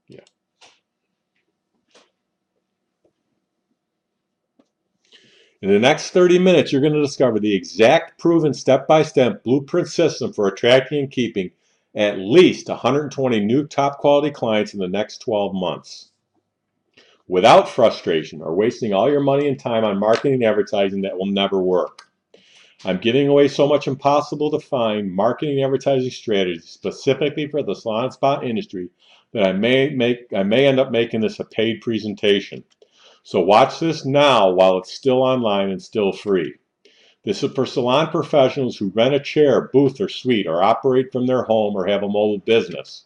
Yeah. In the next 30 minutes, you're going to discover the exact proven step-by-step blueprint system for attracting and keeping at least 120 new top quality clients in the next 12 months without frustration or wasting all your money and time on marketing and advertising that will never work. I'm giving away so much impossible to find marketing and advertising strategies specifically for the salon spa industry that I may end up making this a paid presentation. So watch this now while it's still online and still free. This is for salon professionals who rent a chair, booth, or suite, or operate from their home or have a mobile business.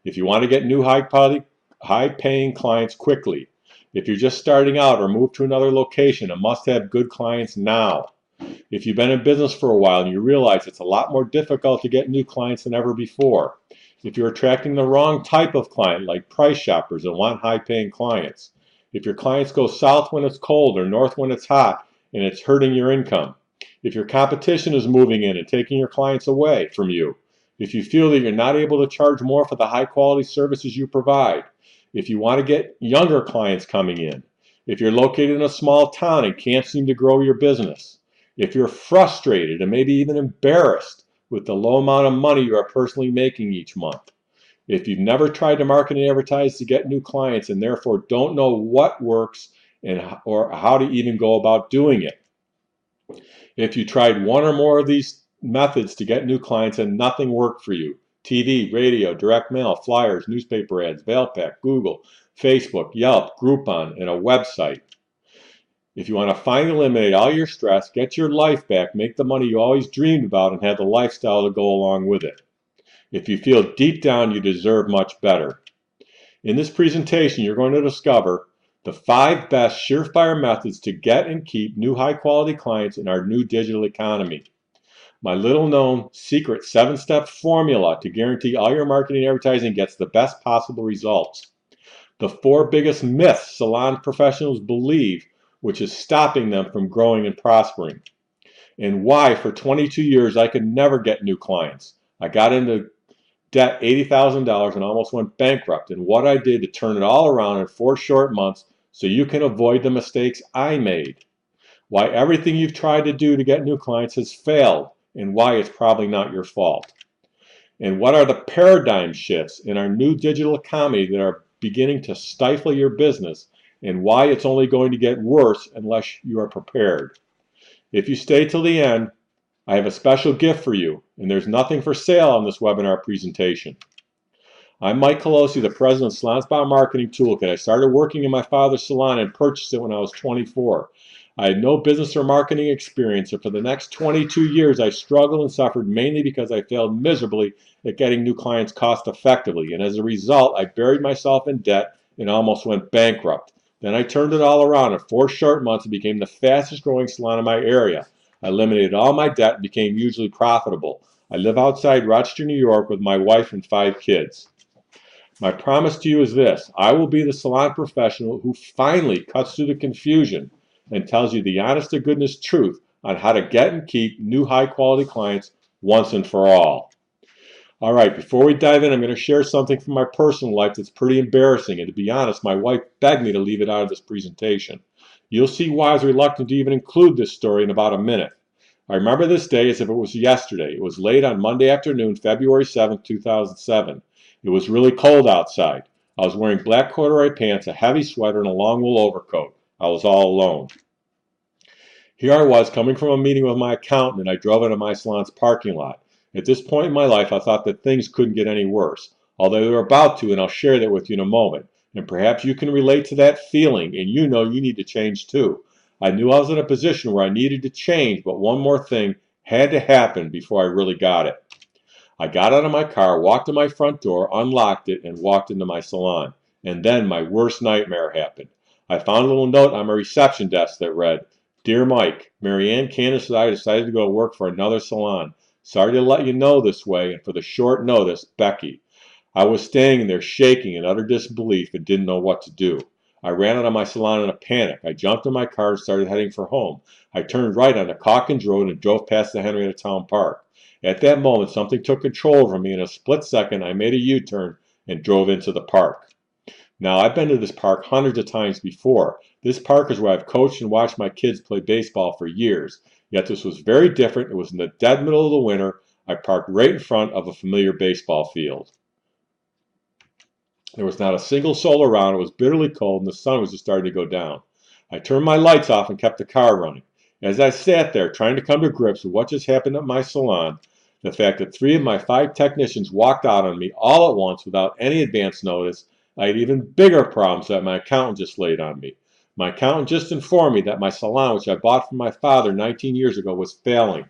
If you want to get new high-paying clients quickly, if you're just starting out or move to another location and must have good clients now. If you've been in business for a while and you realize it's a lot more difficult to get new clients than ever before. If you're attracting the wrong type of client, like price shoppers and want high-paying clients. If your clients go south when it's cold or north when it's hot and it's hurting your income. If your competition is moving in and taking your clients away from you. If you feel that you're not able to charge more for the high-quality services you provide. If you want to get younger clients coming in. If you're located in a small town and can't seem to grow your business. If you're frustrated and maybe even embarrassed with the low amount of money you are personally making each month. If you've never tried to market and advertise to get new clients and therefore don't know what works or how to even go about doing it. If you tried one or more of these methods to get new clients and nothing worked for you. TV, radio, direct mail, flyers, newspaper ads, Mailpack, Google, Facebook, Yelp, Groupon, and a website. If you want to finally eliminate all your stress, get your life back, make the money you always dreamed about, and have the lifestyle to go along with it. If you feel deep down you deserve much better. In this presentation, you're going to discover the 5 best surefire methods to get and keep new high-quality clients in our new digital economy. My little-known secret 7-step formula to guarantee all your marketing and advertising gets the best possible results. The 4 biggest myths salon professionals believe which is stopping them from growing and prospering. And why for 22 years I could never get new clients. I got into debt $80,000 and almost went bankrupt, and what I did to turn it all around in 4 short months so you can avoid the mistakes I made. Why everything you've tried to do to get new clients has failed, and why it's probably not your fault. And what are the paradigm shifts in our new digital economy that are beginning to stifle your business, and why it's only going to get worse unless you are prepared. If you stay till the end, I have a special gift for you, and there's nothing for sale on this webinar presentation. I'm Mike Colosi, the president of Salon Spa Marketing Toolkit. I started working in my father's salon and purchased it when I was 24. I had no business or marketing experience, and for the next 22 years I struggled and suffered mainly because I failed miserably at getting new clients cost effectively, and as a result I buried myself in debt and almost went bankrupt. Then I turned it all around in 4 short months and became the fastest growing salon in my area. I eliminated all my debt and became hugely profitable. I live outside Rochester, New York with my wife and 5 kids. My promise to you is this: I will be the salon professional who finally cuts through the confusion and tells you the honest to goodness truth on how to get and keep new high quality clients once and for all. All right, before we dive in, I'm going to share something from my personal life that's pretty embarrassing, and to be honest, my wife begged me to leave it out of this presentation. You'll see why I was reluctant to even include this story in about a minute. I remember this day as if it was yesterday. It was late on Monday afternoon, February 7th, 2007. It was really cold outside. I was wearing black corduroy pants, a heavy sweater, and a long wool overcoat. I was all alone. Here I was coming from a meeting with my accountant, and I drove into my salon's parking lot. At this point in my life, I thought that things couldn't get any worse, although they were about to, and I'll share that with you in a moment. And perhaps you can relate to that feeling, and you know you need to change too. I knew I was in a position where I needed to change, but one more thing had to happen before I really got it. I got out of my car, walked to my front door, unlocked it, and walked into my salon. And then my worst nightmare happened. I found a little note on my reception desk that read, "Dear Mike, Marianne, Candace, and I decided to go work for another salon. Sorry to let you know this way, and for the short notice, Becky." I was standing there shaking in utter disbelief and didn't know what to do. I ran out of my salon in a panic. I jumped in my car and started heading for home. I turned right onto Calkins Road and drove past the Henrietta Town Park. At that moment, something took control over me. In a split second, I made a U-turn and drove into the park. Now, I've been to this park hundreds of times before. This park is where I've coached and watched my kids play baseball for years. Yet this was very different. It was in the dead middle of the winter. I parked right in front of a familiar baseball field. There was not a single soul around. It was bitterly cold, and the sun was just starting to go down. I turned my lights off and kept the car running. As I sat there trying to come to grips with what just happened at my salon, the fact that 3 of my 5 technicians walked out on me all at once without any advance notice, I had even bigger problems that my accountant just laid on me. My accountant just informed me that my salon, which I bought from my father 19 years ago, was failing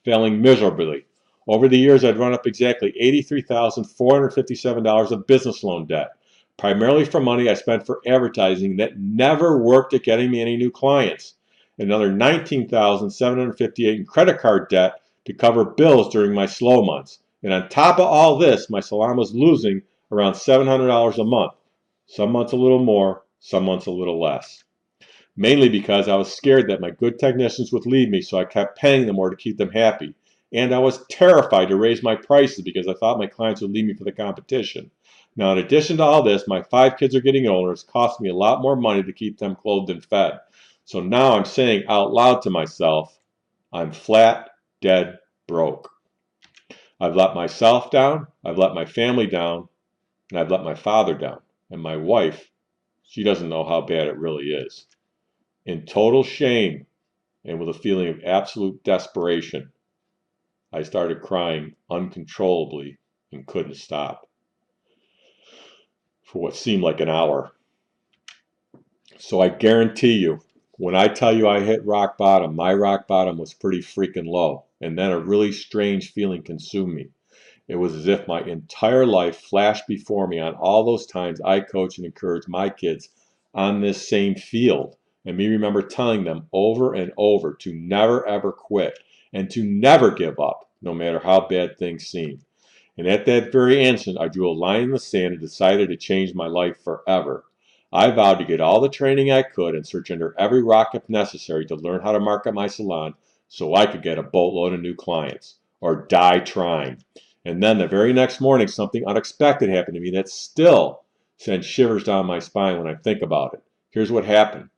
miserably. Over the years, I'd run up exactly $83,457 of business loan debt, primarily for money I spent for advertising that never worked at getting me any new clients. Another $19,758 in credit card debt to cover bills during my slow months. And on top of all this, my salon was losing around $700 a month. Some months a little more, some months a little less. Mainly because I was scared that my good technicians would leave me, so I kept paying them more to keep them happy. And I was terrified to raise my prices because I thought my clients would leave me for the competition. Now, in addition to all this, my 5 kids are getting older. It's costing me a lot more money to keep them clothed and fed. So now I'm saying out loud to myself, I'm flat, dead, broke. I've let myself down, I've let my family down, and I've let my father down. And my wife, she doesn't know how bad it really is. In total shame and with a feeling of absolute desperation, I started crying uncontrollably and couldn't stop for what seemed like an hour. So I guarantee you, when I tell you I hit rock bottom, my rock bottom was pretty freaking low. And then a really strange feeling consumed me. It was as if my entire life flashed before me on all those times I coached and encouraged my kids on this same field. And me remember telling them over and over to never ever quit and to never give up, no matter how bad things seem. And at that very instant, I drew a line in the sand and decided to change my life forever. I vowed to get all the training I could and search under every rock if necessary to learn how to market my salon so I could get a boatload of new clients, or die trying. And then the very next morning, something unexpected happened to me that still sends shivers down my spine when I think about it. Here's what happened.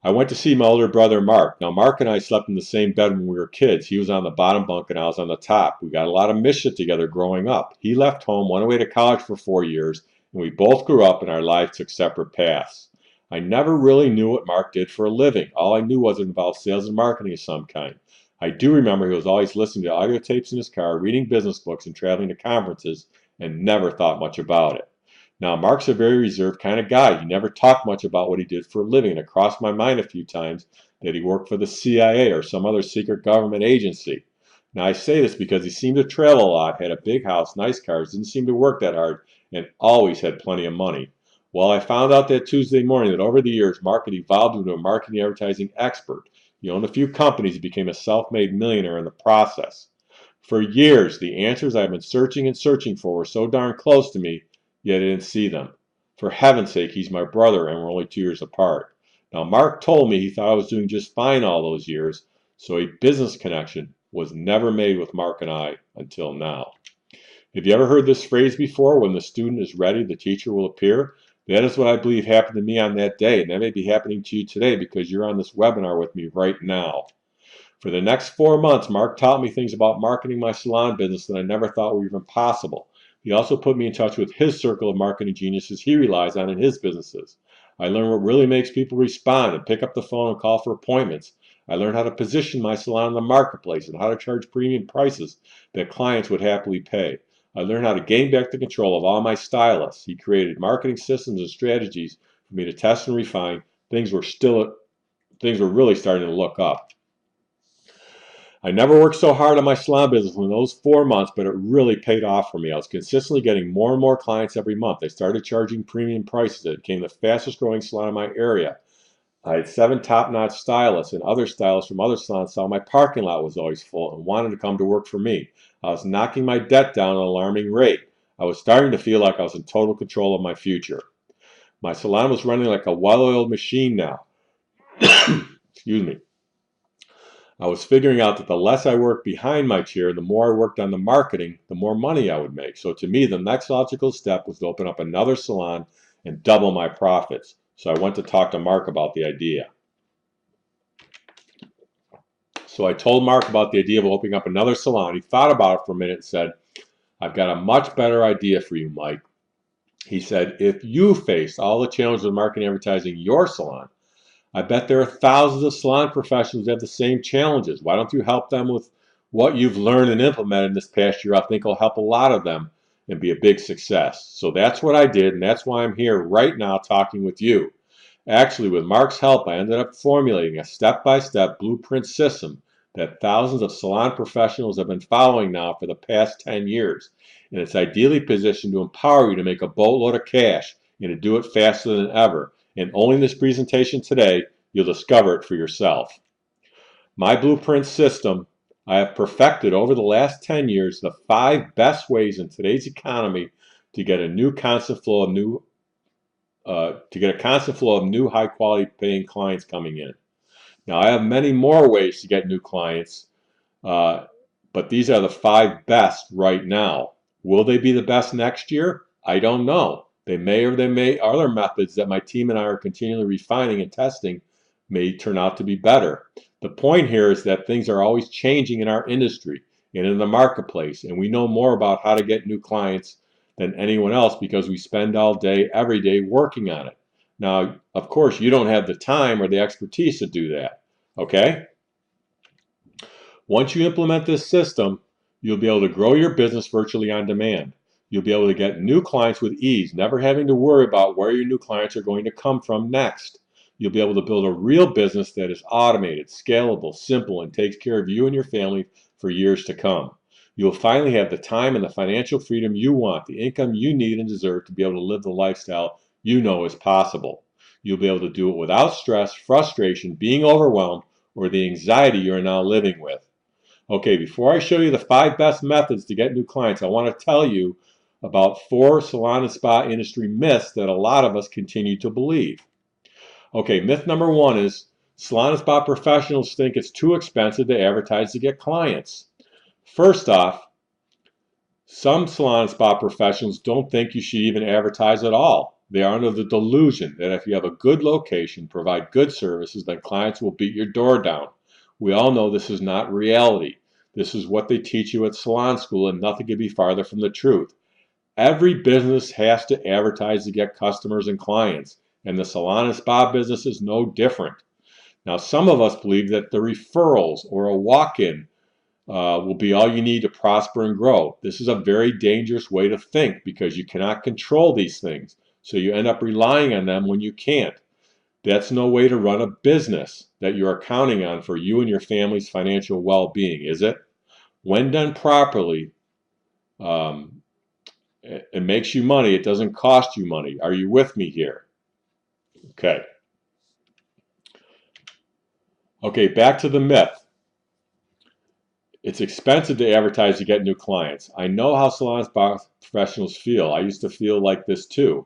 I went to see my older brother, Mark. Now, Mark and I slept in the same bed when we were kids. He was on the bottom bunk and I was on the top. We got a lot of mischief together growing up. He left home, went away to college for 4 years, and we both grew up and our lives took separate paths. I never really knew what Mark did for a living. All I knew was it involved sales and marketing of some kind. I do remember he was always listening to audio tapes in his car, reading business books, and traveling to conferences, and never thought much about it. Now, Mark's a very reserved kind of guy. He never talked much about what he did for a living, and it crossed my mind a few times that he worked for the CIA or some other secret government agency. Now, I say this because he seemed to travel a lot, had a big house, nice cars, didn't seem to work that hard, and always had plenty of money. Well, I found out that Tuesday morning that over the years, Mark had evolved into a marketing advertising expert. He owned a few companies and became a self-made millionaire in the process. For years, the answers I've been searching and searching for were so darn close to me, yet I didn't see them. For heaven's sake, he's my brother and we're only 2 years apart. Now, Mark told me he thought I was doing just fine all those years, so a business connection was never made with Mark and I until now. Have you ever heard this phrase before? When the student is ready, the teacher will appear. That is what I believe happened to me on that day, and that may be happening to you today because you're on this webinar with me right now. For the next 4 months, Mark taught me things about marketing my salon business that I never thought were even possible. He also put me in touch with his circle of marketing geniuses he relies on in his businesses. I learned what really makes people respond and pick up the phone and call for appointments. I learned how to position my salon in the marketplace and how to charge premium prices that clients would happily pay. I learned how to gain back the control of all my stylists. He created marketing systems and strategies for me to test and refine. Things were really starting to look up. I never worked so hard on my salon business in those 4 months, but it really paid off for me. I was consistently getting more and more clients every month. I started charging premium prices. It became the fastest growing salon in my area. I had 7 top-notch stylists, and other stylists from other salons saw my parking lot was always full and wanted to come to work for me. I was knocking my debt down at an alarming rate. I was starting to feel like I was in total control of my future. My salon was running like a well-oiled machine now. Excuse me. I was figuring out that the less I worked behind my chair, the more I worked on the marketing, the more money I would make. So to me, the next logical step was to open up another salon and double my profits. So I went to talk to Mark about the idea. So I told Mark about the idea of opening up another salon. He thought about it for a minute and said, I've got a much better idea for you, Mike. He said, if you face all the challenges of marketing and advertising your salon, I bet there are thousands of salon professionals that have the same challenges. Why don't you help them with what you've learned and implemented this past year? I think it'll help a lot of them and be a big success. So that's what I did, and that's why I'm here right now talking with you. Actually, with Mark's help, I ended up formulating a step-by-step blueprint system that thousands of salon professionals have been following now for the past 10 years. And it's ideally positioned to empower you to make a boatload of cash and to do it faster than ever. And only in this presentation today, you'll discover it for yourself. My blueprint system, I have perfected over the last 10 years the 5 best ways in today's economy to get a constant flow of new high quality paying clients coming in. Now I have many more ways to get new clients, but these are the 5 best right now. Will they be the best next year? I don't know. They may other methods that my team and I are continually refining and testing may turn out to be better. The point here is that things are always changing in our industry and in the marketplace, and we know more about how to get new clients than anyone else because we spend all day, every day working on it. Now, of course, you don't have the time or the expertise to do that, okay? Once you implement this system, you'll be able to grow your business virtually on demand. You'll be able to get new clients with ease, never having to worry about where your new clients are going to come from next. You'll be able to build a real business that is automated, scalable, simple, and takes care of you and your family for years to come. You'll finally have the time and the financial freedom you want, the income you need and deserve to be able to live the lifestyle you know is possible. You'll be able to do it without stress, frustration, being overwhelmed, or the anxiety you're now living with. Okay, before I show you the 5 best methods to get new clients, I want to tell you about 4 salon and spa industry myths that a lot of us continue to believe. Okay, myth number 1 is salon and spa professionals think it's too expensive to advertise to get clients. First off, some salon and spa professionals don't think you should even advertise at all. They are under the delusion that if you have a good location, provide good services, then clients will beat your door down. We all know this is not reality. This is what they teach you at salon school, and nothing could be farther from the truth. Every business has to advertise to get customers and clients, and the salon and spa business is no different. Now, some of us believe that the referrals or a walk-in will be all you need to prosper and grow. This is a very dangerous way to think because you cannot control these things, so you end up relying on them when you can't. That's no way to run a business that you are counting on for you and your family's financial well-being, is it? When done properly, it makes you money. It doesn't cost you money. Are you with me here? Okay. Okay, back to the myth. It's expensive to advertise to get new clients. I know how salon professionals feel. I used to feel like this too.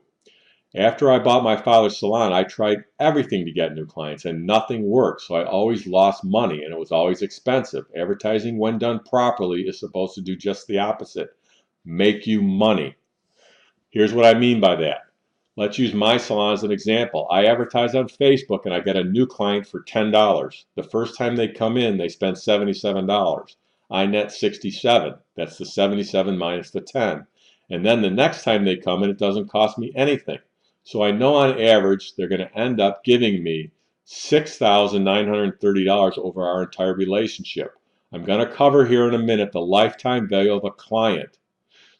After I bought my father's salon, I tried everything to get new clients and nothing worked, so I always lost money and it was always expensive. Advertising, when done properly, is supposed to do just the opposite, make you money. Here's what I mean by that. Let's use my salon as an example. I advertise on Facebook and I get a new client for $10. The first time they come in, they spend $77. I net 67. That's the 77 minus the 10. And then the next time they come in, it doesn't cost me anything. So I know on average they're going to end up giving me $6,930 over our entire relationship. I'm going to cover here in a minute the lifetime value of a client.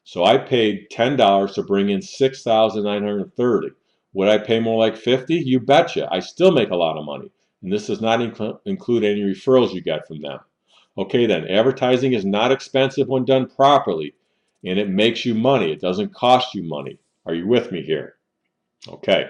So I paid $10 to bring in $6,930. Would I pay more like $50? You betcha. I still make a lot of money. And this does not include any referrals you get from them. Okay then, advertising is not expensive when done properly, and it makes you money. It doesn't cost you money. Are you with me here? Okay.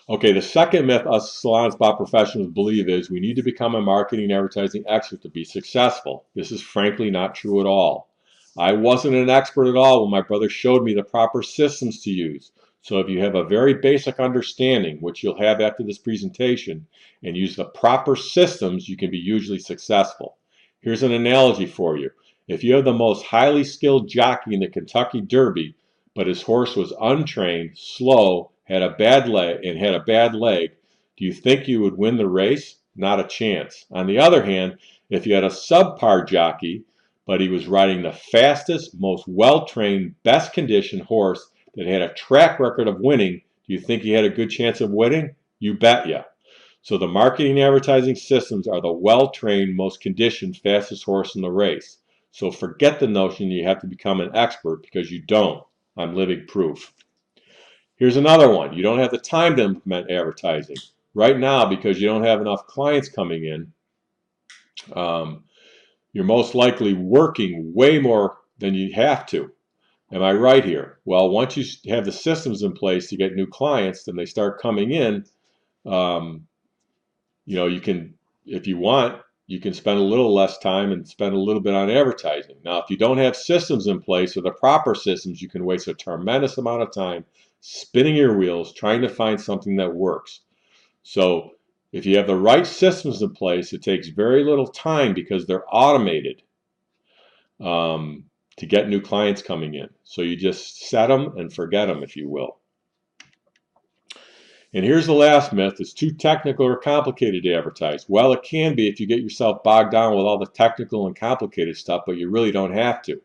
Okay, the second myth us salon spa professionals believe is we need to become a marketing and advertising expert to be successful. This is frankly not true at all. I wasn't an expert at all when my brother showed me the proper systems to use. So if you have a very basic understanding, which you'll have after this presentation, and use the proper systems, you can be hugely successful. Here's an analogy for you. If you have the most highly skilled jockey in the Kentucky Derby, but his horse was untrained, slow, had a bad leg, do you think you would win the race? Not a chance. On the other hand, if you had a subpar jockey, but he was riding the fastest, most well-trained, best-conditioned horse that had a track record of winning, do you think he had a good chance of winning? You bet ya. So the marketing and advertising systems are the well-trained, most conditioned, fastest horse in the race. So forget the notion you have to become an expert, because you don't. I'm living proof. Here's another one. You don't have the time to implement advertising. Right now, because you don't have enough clients coming in, you're most likely working way more than you have to. Am I right here? Well, once you have the systems in place to get new clients, then they start coming in. You can, if you want, you can spend a little less time and spend a little bit on advertising. Now, if you don't have systems in place, or the proper systems, you can waste a tremendous amount of time spinning your wheels trying to find something that works. So if you have the right systems in place, it takes very little time because they're automated to get new clients coming in. So you just set them and forget them, if you will. And here's the last myth. It's too technical or complicated to advertise. Well, it can be if you get yourself bogged down with all the technical and complicated stuff, but you really don't have to.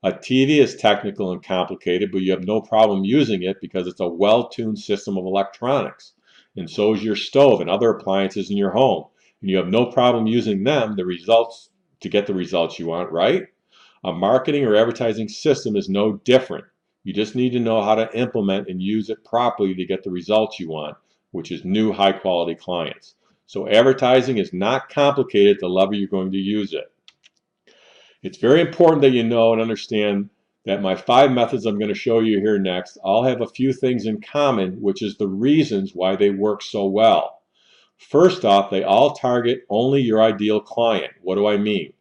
A TV is technical and complicated, but you have no problem using it because it's a well-tuned system of electronics. And so is your stove and other appliances in your home. And you have no problem using them to get the results you want, right? A marketing or advertising system is no different. You just need to know how to implement and use it properly to get the results you want, which is new high-quality clients. So advertising is not complicated at the level you're going to use it. It's very important that you know and understand that my 5 methods I'm going to show you here next all have a few things in common, which is the reasons why they work so well. First off, they all target only your ideal client. What do I mean?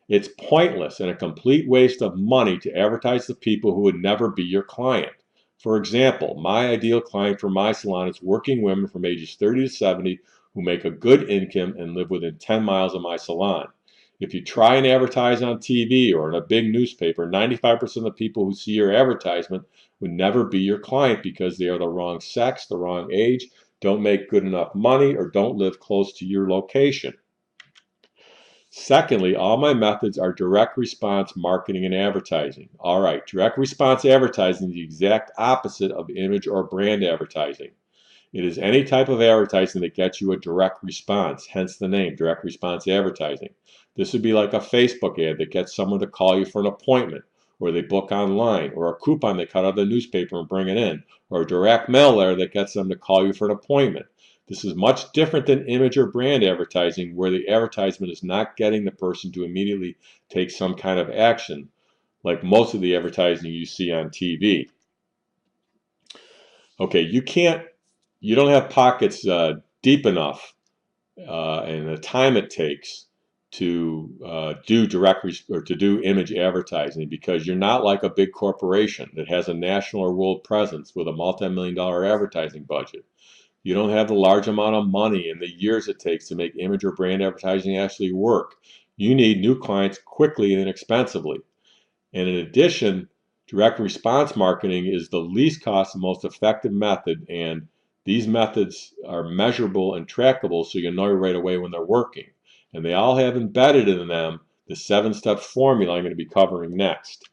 It's pointless and a complete waste of money to advertise to people who would never be your client. For example, my ideal client for my salon is working women from ages 30 to 70 who make a good income and live within 10 miles of my salon. If you try and advertise on TV or in a big newspaper, 95% of the people who see your advertisement would never be your client because they are the wrong sex, the wrong age, don't make good enough money, or don't live close to your location. Secondly, all my methods are direct response marketing and advertising. All right, direct response advertising is the exact opposite of image or brand advertising. It is any type of advertising that gets you a direct response, hence the name, direct response advertising. This would be like a Facebook ad that gets someone to call you for an appointment, or they book online, or a coupon they cut out of the newspaper and bring it in, or a direct mail letter that gets them to call you for an appointment. This is much different than image or brand advertising, where the advertisement is not getting the person to immediately take some kind of action, like most of the advertising you see on TV. Okay, you don't have pockets deep enough and the time it takes to do image advertising, because you're not like a big corporation that has a national or world presence with a multi-million-dollar advertising budget. You don't have the large amount of money and the years it takes to make image or brand advertising actually work. You need new clients quickly and inexpensively. And in addition, direct response marketing is the least cost and most effective method, and these methods are measurable and trackable, so you know right away when they're working. And they all have embedded in them the 7-step formula I'm going to be covering next.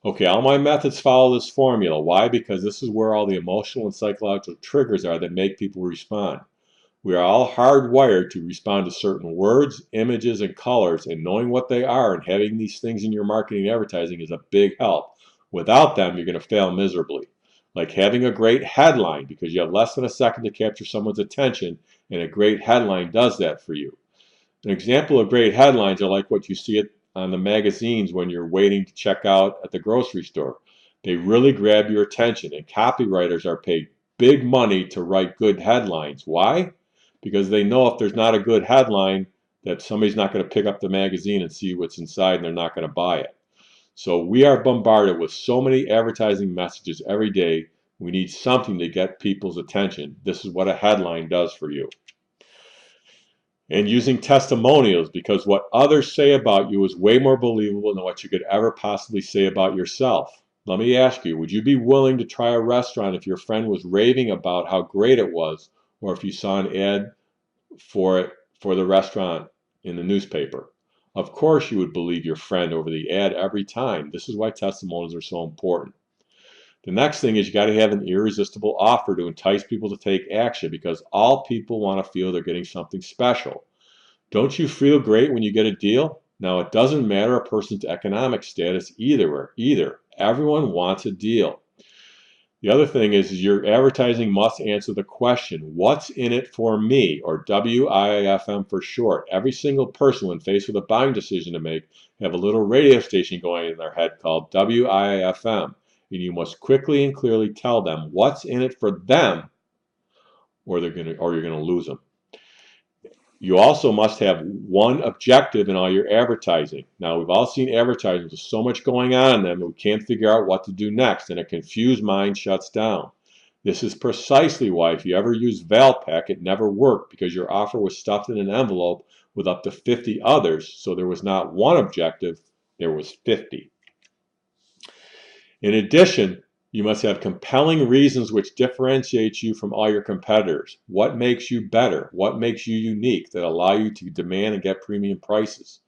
Okay, all my methods follow this formula. Why? Because this is where all the emotional and psychological triggers are that make people respond. We are all hardwired to respond to certain words, images, and colors, and knowing what they are and having these things in your marketing and advertising is a big help. Without them, you're going to fail miserably. Like having a great headline, because you have less than a second to capture someone's attention, and a great headline does that for you. An example of great headlines are like what you see on the magazines when you're waiting to check out at the grocery store. They really grab your attention, and copywriters are paid big money to write good headlines. Why? Because they know if there's not a good headline, that somebody's not going to pick up the magazine and see what's inside, and they're not going to buy it. So we are bombarded with so many advertising messages every day. We need something to get people's attention. This is what a headline does for you. And using testimonials, because what others say about you is way more believable than what you could ever possibly say about yourself. Let me ask you, would you be willing to try a restaurant if your friend was raving about how great it was, or if you saw an ad for it for the restaurant in the newspaper? Of course you would believe your friend over the ad every time. This is why testimonials are so important. The next thing is you got to have an irresistible offer to entice people to take action, because all people want to feel they're getting something special. Don't you feel great when you get a deal? Now, it doesn't matter a person's economic status either. Everyone wants a deal. The other thing is your advertising must answer the question, what's in it for me, or WIFM for short. Every single person, when faced with a buying decision to make, have a little radio station going in their head called WIFM, and you must quickly and clearly tell them what's in it for them, or you're going to lose them. You also must have one objective in all your advertising. Now, we've all seen advertisements with so much going on in them that we can't figure out what to do next, and a confused mind shuts down. This is precisely why if you ever use Valpak, it never worked, because your offer was stuffed in an envelope with up to 50 others, so there was not one objective, there was 50. In addition, you must have compelling reasons which differentiate you from all your competitors. What makes you better? What makes you unique that allow you to demand and get premium prices?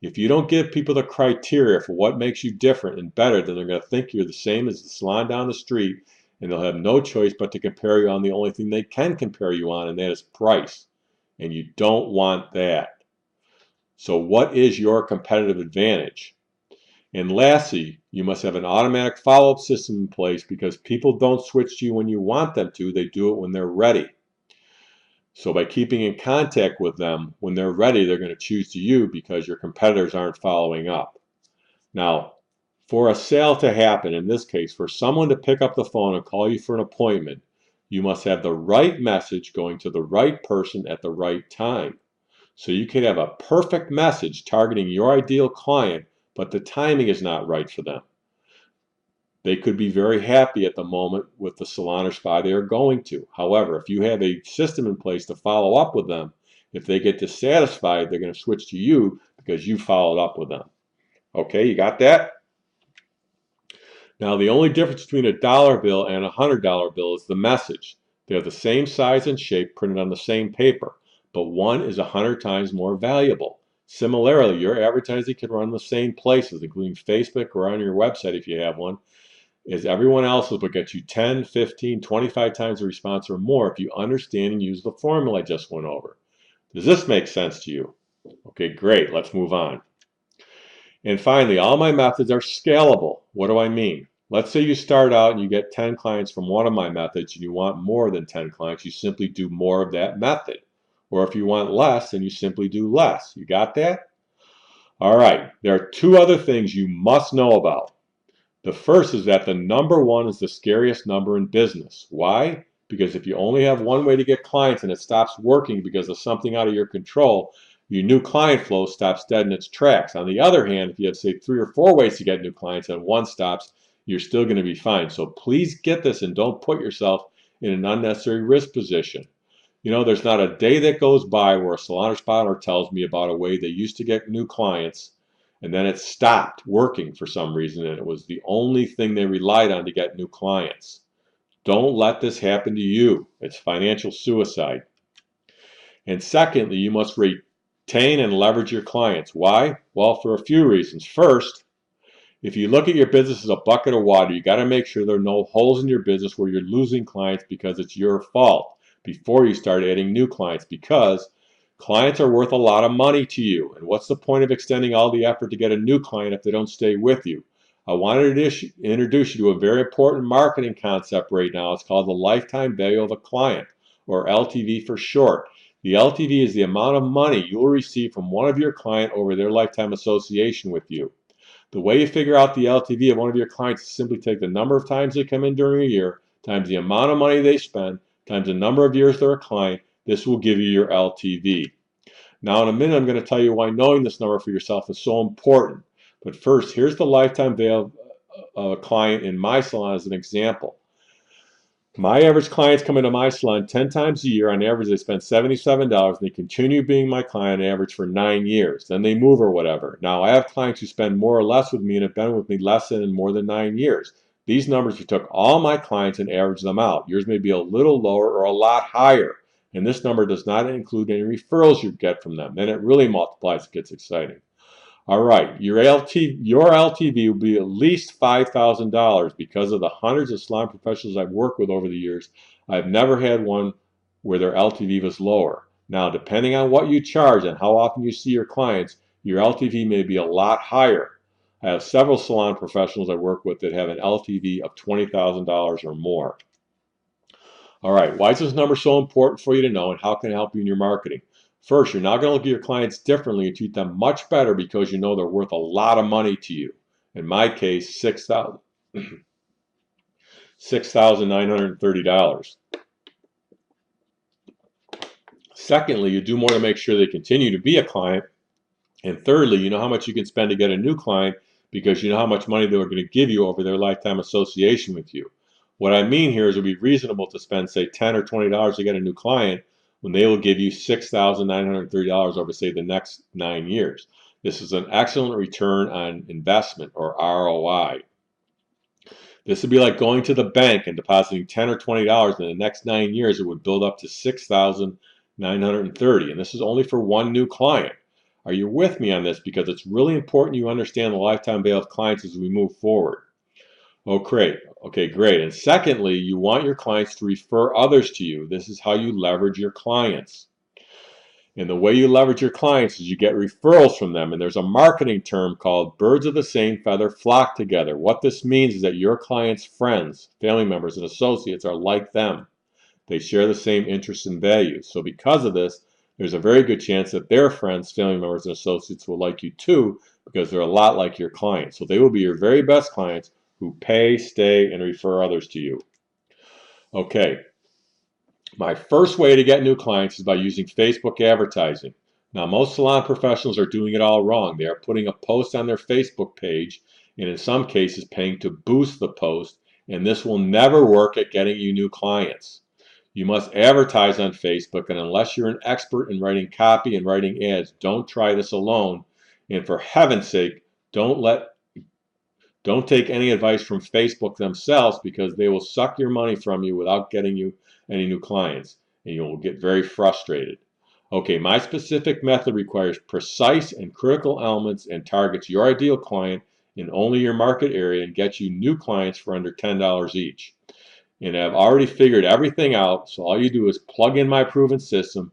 If you don't give people the criteria for what makes you different and better, then they're going to think you're the same as the salon down the street, and they'll have no choice but to compare you on the only thing they can compare you on, and that is price. And you don't want that. So what is your competitive advantage? And lastly, you must have an automatic follow-up system in place, because people don't switch to you when you want them to, they do it when they're ready. So by keeping in contact with them when they're ready, they're going to choose to you because your competitors aren't following up. Now, for a sale to happen, in this case, for someone to pick up the phone and call you for an appointment, you must have the right message going to the right person at the right time. So you could have a perfect message targeting your ideal client, but the timing is not right for them. They could be very happy at the moment with the salon or spa they are going to. However, if you have a system in place to follow up with them, if they get dissatisfied, they're going to switch to you because you followed up with them. Okay, you got that? Now, the only difference between a dollar bill and a $100 bill is the message. They're the same size and shape, printed on the same paper, but one is 100 times more valuable. Similarly, your advertising can run in the same places, including Facebook or on your website if you have one, as everyone else's, but get you 10, 15, 25 times the response or more if you understand and use the formula I just went over. Does this make sense to you? Okay, great. Let's move on. And finally, all my methods are scalable. What do I mean? Let's say you start out and you get 10 clients from one of my methods and you want more than 10 clients, you simply do more of that method. Or if you want less, then you simply do less. You got that? All right, there are two other things you must know about. The first is that the number one is the scariest number in business. Why? Because if you only have one way to get clients and it stops working because of something out of your control, your new client flow stops dead in its tracks. On the other hand, if you have, say, 3 or 4 ways to get new clients and one stops, you're still going to be fine. So please get this and don't put yourself in an unnecessary risk position. You know, there's not a day that goes by where a salon or spa owner tells me about a way they used to get new clients and then it stopped working for some reason and it was the only thing they relied on to get new clients. Don't let this happen to you. It's financial suicide. And secondly, you must retain and leverage your clients. Why? Well, for a few reasons. First, if you look at your business as a bucket of water, you got to make sure there are no holes in your business where you're losing clients because it's your fault before you start adding new clients, because clients are worth a lot of money to you. And what's the point of extending all the effort to get a new client if they don't stay with you? I wanted to introduce you to a very important marketing concept right now. It's called the lifetime value of a client, or LTV for short. The LTV is the amount of money you will receive from one of your clients over their lifetime association with you. The way you figure out the LTV of one of your clients is simply take the number of times they come in during a year, times the amount of money they spend, times the number of years they're a client. This will give you your LTV. Now in a minute, I'm going to tell you why knowing this number for yourself is so important. But first, here's the lifetime value of a client in my salon as an example. My average clients come into my salon 10 times a year. On average, they spend $77 and they continue being my client on average for 9 years. Then they move or whatever. Now, I have clients who spend more or less with me and have been with me less than and more than 9 years. These numbers, you took all my clients and averaged them out. Yours may be a little lower or a lot higher. And this number does not include any referrals you get from them. Then it really multiplies, it gets exciting. All right, your LTV will be at least $5,000 because of the hundreds of salon professionals I've worked with over the years. I've never had one where their LTV was lower. Now, depending on what you charge and how often you see your clients, your LTV may be a lot higher. I have several salon professionals I work with that have an LTV of $20,000 or more. All right, why is this number so important for you to know, and how can it help you in your marketing? First, you're now going to look at your clients differently and treat them much better because you know they're worth a lot of money to you. In my case, $6,930. Secondly, you do more to make sure they continue to be a client. And thirdly, you know how much you can spend to get a new client because you know how much money they're going to give you over their lifetime association with you. What I mean here is it would be reasonable to spend, say, $10 or $20 to get a new client when they will give you $6,930 over, say, the next 9 years. This is an excellent return on investment, or ROI. This would be like going to the bank and depositing $10 or $20. In the next 9 years, it would build up to $6,930. And this is only for one new client. Are you with me on this? Because it's really important you understand the lifetime value of clients as we move forward. Oh, great. Okay, great. And secondly, you want your clients to refer others to you. This is how you leverage your clients. And the way you leverage your clients is you get referrals from them. And there's a marketing term called birds of the same feather flock together. What this means is that your clients' friends, family members, and associates are like them. They share the same interests and values. So because of this, there's a very good chance that their friends, family members, and associates will like you too because they're a lot like your clients. So they will be your very best clients who pay, stay, and refer others to you. Okay, my first way to get new clients is by using Facebook advertising. Now, most salon professionals are doing it all wrong. They are putting a post on their Facebook page and in some cases paying to boost the post, and this will never work at getting you new clients. You must advertise on Facebook, and unless you're an expert in writing copy and writing ads, don't try this alone. And for heaven's sake, don't take any advice from Facebook themselves because they will suck your money from you without getting you any new clients, and you will get very frustrated. Okay, my specific method requires precise and critical elements and targets your ideal client in only your market area and gets you new clients for under $10 each. And I've already figured everything out, so all you do is plug in my proven system,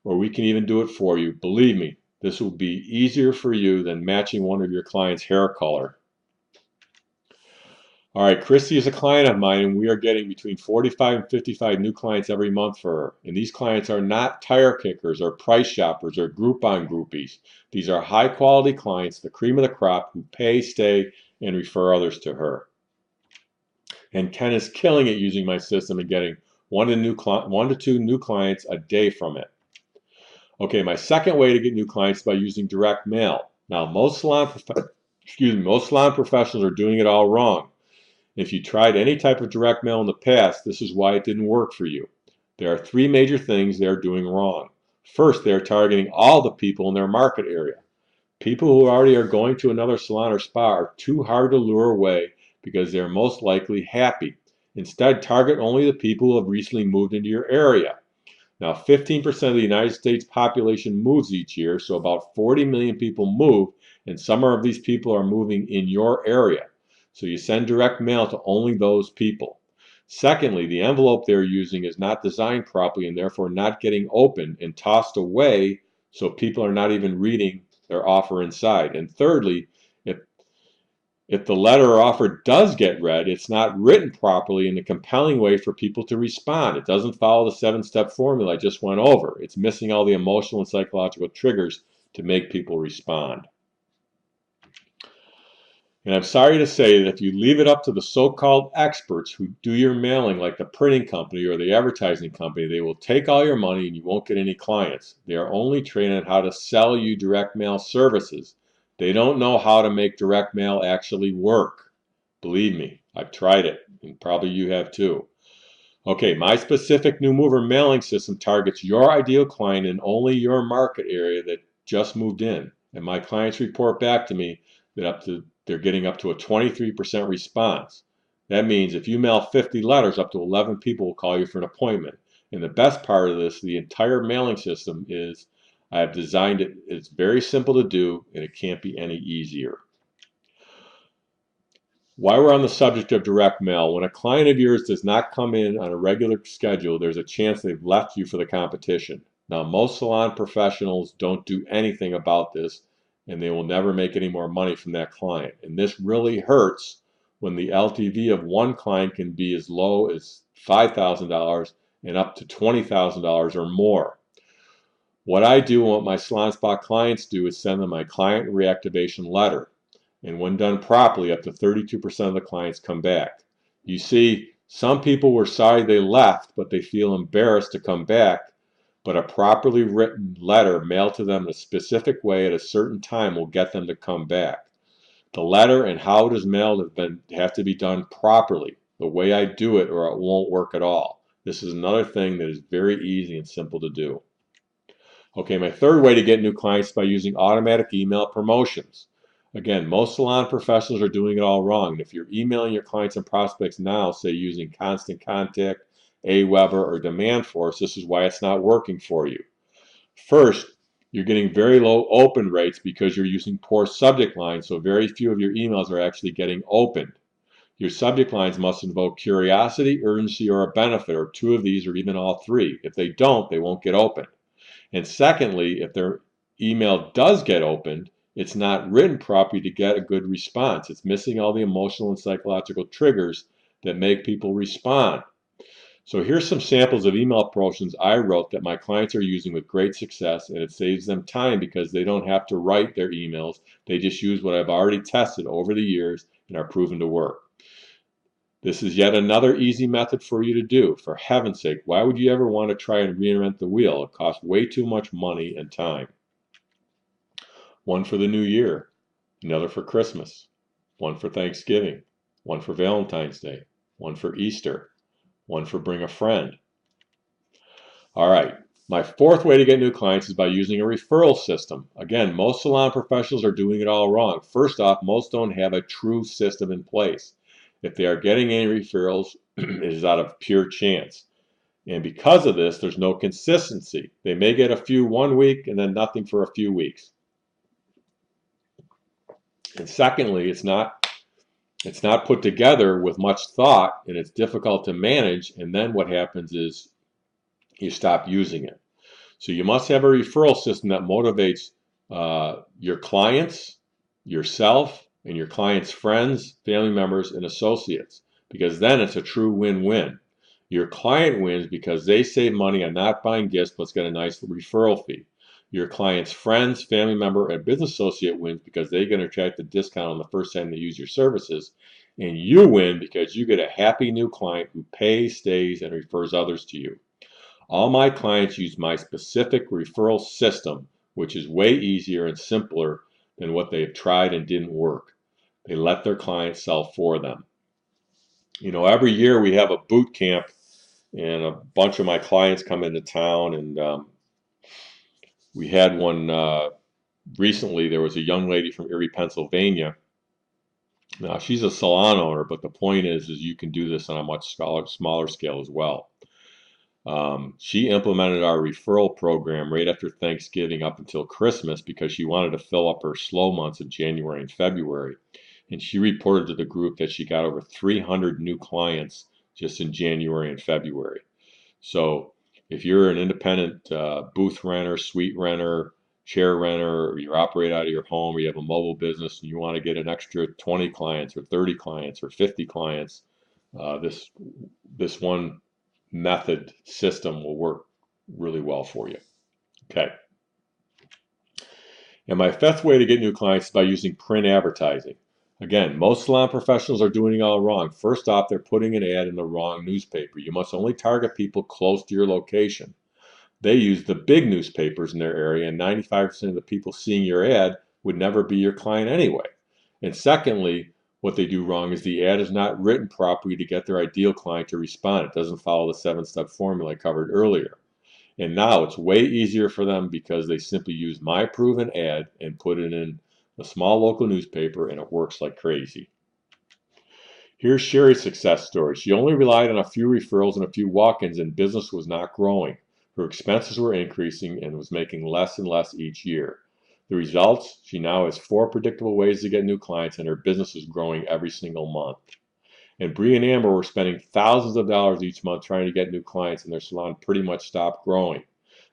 or we can even do it for you. Believe me, this will be easier for you than matching one of your client's hair color. All right, Christy is a client of mine, and we are getting between 45 and 55 new clients every month for her. And these clients are not tire kickers or price shoppers or Groupon groupies. These are high-quality clients, the cream of the crop, who pay, stay, and refer others to her. And Ken is killing it using my system and getting one to two new clients a day from it. Okay, my second way to get new clients is by using direct mail. Now, most salon professionals are doing it all wrong. If you tried any type of direct mail in the past, this is why it didn't work for you. There are three major things they are doing wrong. First, they are targeting all the people in their market area. People who already are going to another salon or spa are too hard to lure away because they are most likely happy. Instead, target only the people who have recently moved into your area. Now, 15% of the United States population moves each year, so about 40 million people move, and some of these people are moving in your area. So you send direct mail to only those people. Secondly, the envelope they're using is not designed properly and therefore not getting opened and tossed away, so people are not even reading their offer inside. And thirdly, if the letter or offer does get read, it's not written properly in a compelling way for people to respond. It doesn't follow the 7-step formula I just went over. It's missing all the emotional and psychological triggers to make people respond. And I'm sorry to say that if you leave it up to the so-called experts who do your mailing, like the printing company or the advertising company, they will take all your money and you won't get any clients. They are only trained on how to sell you direct mail services. They don't know how to make direct mail actually work. Believe me, I've tried it, and probably you have too. Okay, my specific new mover mailing system targets your ideal client in only your market area that just moved in. And my clients report back to me that they're getting up to a 23% response. That means if you mail 50 letters, up to 11 people will call you for an appointment. And the best part of this, the entire mailing system is I have designed it, it's very simple to do, and it can't be any easier. While we're on the subject of direct mail, when a client of yours does not come in on a regular schedule, there's a chance they've left you for the competition. Now, most salon professionals don't do anything about this, and they will never make any more money from that client. And this really hurts when the LTV of one client can be as low as $5,000 and up to $20,000 or more. What I do and what my Salon Spot clients do is send them my client reactivation letter. And when done properly, up to 32% of the clients come back. You see, some people were sorry they left, but they feel embarrassed to come back. But a properly written letter mailed to them in a specific way at a certain time will get them to come back. The letter and how it is mailed have to be done properly, the way I do it, or it won't work at all. This is another thing that is very easy and simple to do. Okay, my third way to get new clients is by using automatic email promotions. Again, most salon professionals are doing it all wrong. And if you're emailing your clients and prospects now, say using Constant Contact, Aweber, or Demand Force, this is why it's not working for you. First, you're getting very low open rates because you're using poor subject lines, so very few of your emails are actually getting opened. Your subject lines must invoke curiosity, urgency, or a benefit, or two of these, or even all three. If they don't, they won't get opened. And secondly, if their email does get opened, it's not written properly to get a good response. It's missing all the emotional and psychological triggers that make people respond. So here's some samples of email promotions I wrote that my clients are using with great success, and it saves them time because they don't have to write their emails. They just use what I've already tested over the years and are proven to work. This is yet another easy method for you to do. For heaven's sake, why would you ever want to try and reinvent the wheel? It costs way too much money and time. One for the new year, another for Christmas, one for Thanksgiving, one for Valentine's Day, one for Easter, one for bring a friend. All right, my fourth way to get new clients is by using a referral system. Again, most salon professionals are doing it all wrong. First off, most don't have a true system in place. If they are getting any referrals, it is out of pure chance. And because of this, there's no consistency. They may get a few one week and then nothing for a few weeks. And secondly, it's not put together with much thought, and it's difficult to manage. And then what happens is you stop using it. So you must have a referral system that motivates your clients, yourself, and your clients' friends, family members, and associates, because then it's a true win-win. Your client wins because they save money on not buying gifts, but get a nice referral fee. Your client's friends, family member, and business associate wins because they get attract a discount on the first time they use your services. And you win because you get a happy new client who pays, stays, and refers others to you. All my clients use my specific referral system, which is way easier and simpler than what they've tried and didn't work. They let their clients sell for them. You know, every year we have a boot camp, and a bunch of my clients come into town, and we had one recently. There was a young lady from Erie, Pennsylvania. Now, she's a salon owner, but the point is you can do this on a much smaller scale as well. She implemented our referral program right after Thanksgiving up until Christmas because she wanted to fill up her slow months of January and February. And she reported to the group that she got over 300 new clients just in January and February. So if you're an independent booth renter, suite renter, chair renter, or you operate out of your home, or you have a mobile business and you want to get an extra 20 clients or 30 clients or 50 clients, this one method system will work really well for you. Okay. And my fifth way to get new clients is by using print advertising. Again, most salon professionals are doing it all wrong. First off, they're putting an ad in the wrong newspaper. You must only target people close to your location. They use the big newspapers in their area, and 95% of the people seeing your ad would never be your client anyway. And secondly, what they do wrong is the ad is not written properly to get their ideal client to respond. It doesn't follow the 7-step formula I covered earlier. And now it's way easier for them because they simply use my proven ad and put it in a small local newspaper, and it works like crazy. Here's Sherry's success story. She only relied on a few referrals and a few walk-ins, and business was not growing. Her expenses were increasing and was making less and less each year. The results? She now has 4 predictable ways to get new clients, and her business is growing every single month. And Bree and Amber were spending thousands of dollars each month trying to get new clients, and their salon pretty much stopped growing.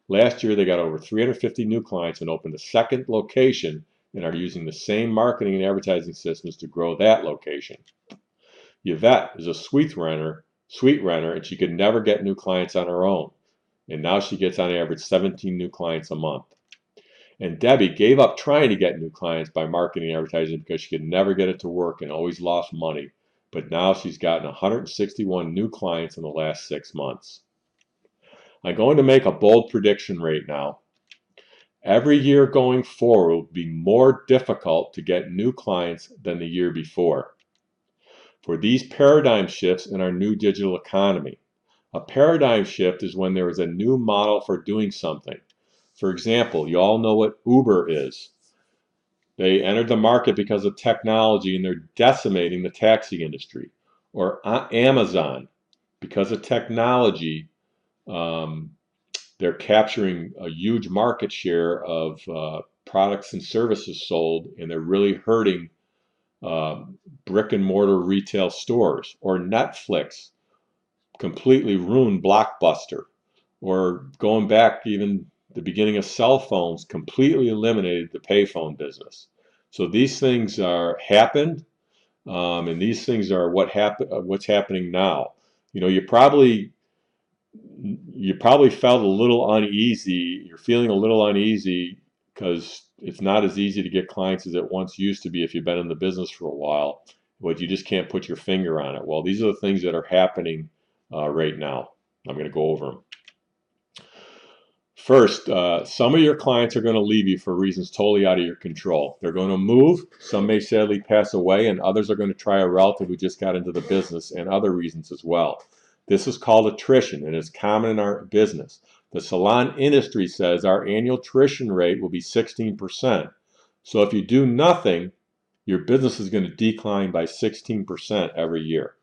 Last year, they got over 350 new clients and opened a second location and are using the same marketing and advertising systems to grow that location. Yvette is a suite renter, and she could never get new clients on her own. And now she gets on average 17 new clients a month. And Debbie gave up trying to get new clients by marketing and advertising because she could never get it to work and always lost money. But now she's gotten 161 new clients in the last 6 months. I'm going to make a bold prediction right now. Every year going forward will be more difficult to get new clients than the year before. For these paradigm shifts in our new digital economy. A paradigm shift is when there is a new model for doing something. For example, you all know what Uber is. They entered the market because of technology and they're decimating the taxi industry. Or Amazon, because of technology, they're capturing a huge market share of products and services sold, and they're really hurting brick and mortar retail stores. Or Netflix completely ruined Blockbuster. Or going back even the beginning of cell phones, completely eliminated the payphone business. So these things are happened, and these things are what's happening now. You know, you probably felt a little uneasy. You're feeling a little uneasy because it's not as easy to get clients as it once used to be if you've been in the business for a while, but you just can't put your finger on it. Well, these are the things that are happening right now. I'm going to go over them. First, some of your clients are going to leave you for reasons totally out of your control. They're going to move, some may sadly pass away, and others are going to try a relative who just got into the business, and other reasons as well. This is called attrition, and it's common in our business. The salon industry says our annual attrition rate will be 16%. So if you do nothing, your business is going to decline by 16% every year.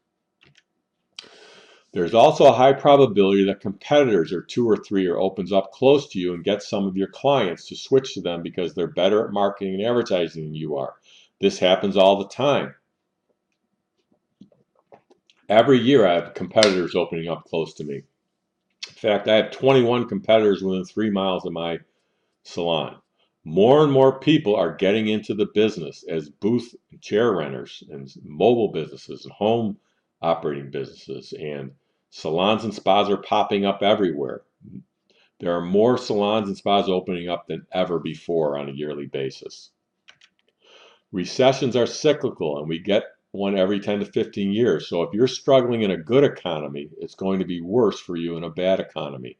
There's also a high probability that competitors or 2 or 3 opens up close to you and gets some of your clients to switch to them because they're better at marketing and advertising than you are. This happens all the time. Every year I have competitors opening up close to me. In fact, I have 21 competitors within 3 miles of my salon. More and more people are getting into the business as booth and chair renters and mobile businesses and home operating businesses, and salons and spas are popping up everywhere. There are more salons and spas opening up than ever before on a yearly basis. Recessions are cyclical, and we get one every 10 to 15 years. So if you're struggling in a good economy, it's going to be worse for you in a bad economy.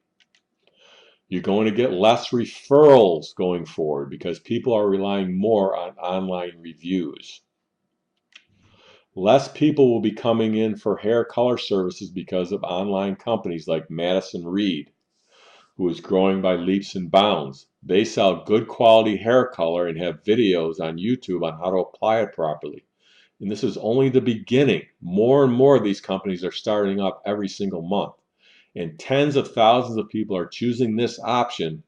You're going to get less referrals going forward because people are relying more on online reviews. Less people will be coming in for hair color services because of online companies like Madison Reed, who is growing by leaps and bounds. They sell good quality hair color and have videos on YouTube on how to apply it properly. And this is only the beginning. More and more of these companies are starting up every single month. And tens of thousands of people are choosing this option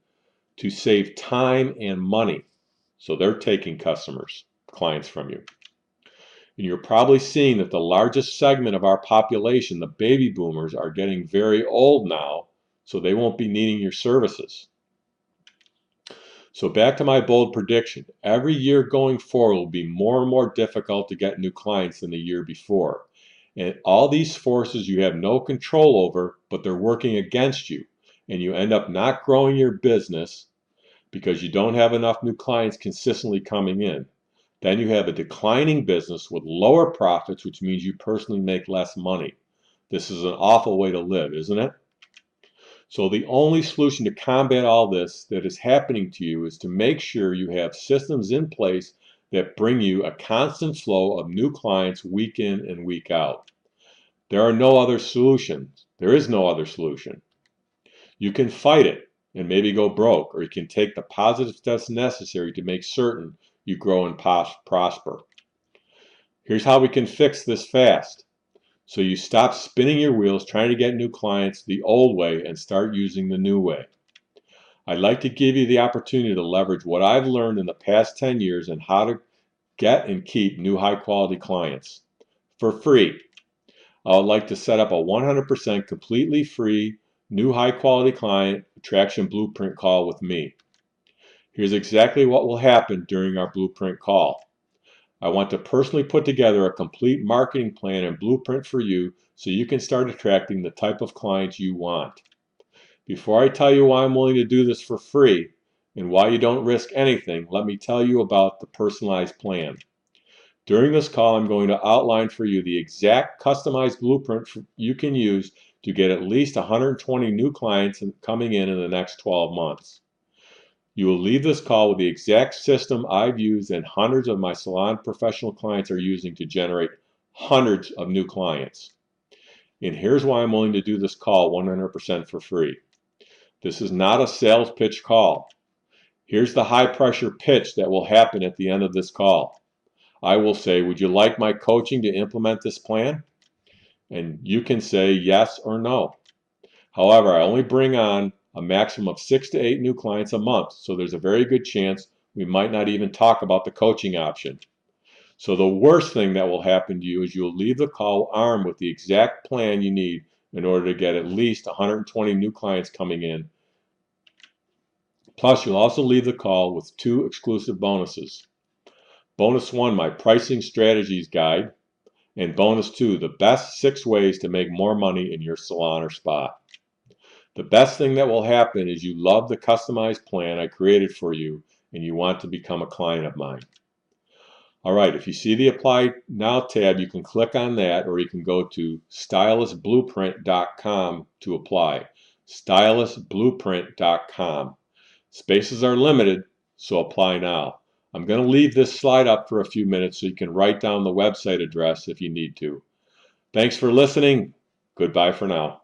to save time and money. So they're taking clients from you. And you're probably seeing that the largest segment of our population, the baby boomers, are getting very old now, so they won't be needing your services. So back to my bold prediction. Every year going forward will be more and more difficult to get new clients than the year before. And all these forces you have no control over, but they're working against you. And you end up not growing your business because you don't have enough new clients consistently coming in. Then you have a declining business with lower profits, which means you personally make less money. This is an awful way to live, isn't it? So the only solution to combat all this that is happening to you is to make sure you have systems in place that bring you a constant flow of new clients week in and week out. There are no other solutions. There is no other solution. You can fight it and maybe go broke, or you can take the positive steps necessary to make certain you grow and prosper. Here's how we can fix this fast. So you stop spinning your wheels trying to get new clients the old way and start using the new way. I'd like to give you the opportunity to leverage what I've learned in the past 10 years and how to get and keep new high quality clients for free. I would like to set up a 100% completely free new high quality client attraction blueprint call with me. Here's exactly what will happen during our blueprint call. I want to personally put together a complete marketing plan and blueprint for you so you can start attracting the type of clients you want. Before I tell you why I'm willing to do this for free and why you don't risk anything, let me tell you about the personalized plan. During this call, I'm going to outline for you the exact customized blueprint you can use to get at least 120 new clients coming in the next 12 months. You will leave this call with the exact system I've used and hundreds of my salon professional clients are using to generate hundreds of new clients. And here's why I'm willing to do this call 100% for free. This is not a sales pitch call. Here's the high pressure pitch that will happen at the end of this call. I will say, would you like my coaching to implement this plan? And you can say yes or no. However, I only bring on a maximum of 6 to 8 new clients a month, so there's a very good chance we might not even talk about the coaching option. So the worst thing that will happen to you is you'll leave the call armed with the exact plan you need in order to get at least 120 new clients coming in. Plus, you'll also leave the call with 2 exclusive bonuses. Bonus 1, my pricing strategies guide, and bonus 2, the best 6 ways to make more money in your salon or spa. The best thing that will happen is you love the customized plan I created for you and you want to become a client of mine. All right, if you see the Apply Now tab, you can click on that, or you can go to stylistblueprint.com to apply. stylistblueprint.com. Spaces are limited, so apply now. I'm going to leave this slide up for a few minutes so you can write down the website address if you need to. Thanks for listening. Goodbye for now.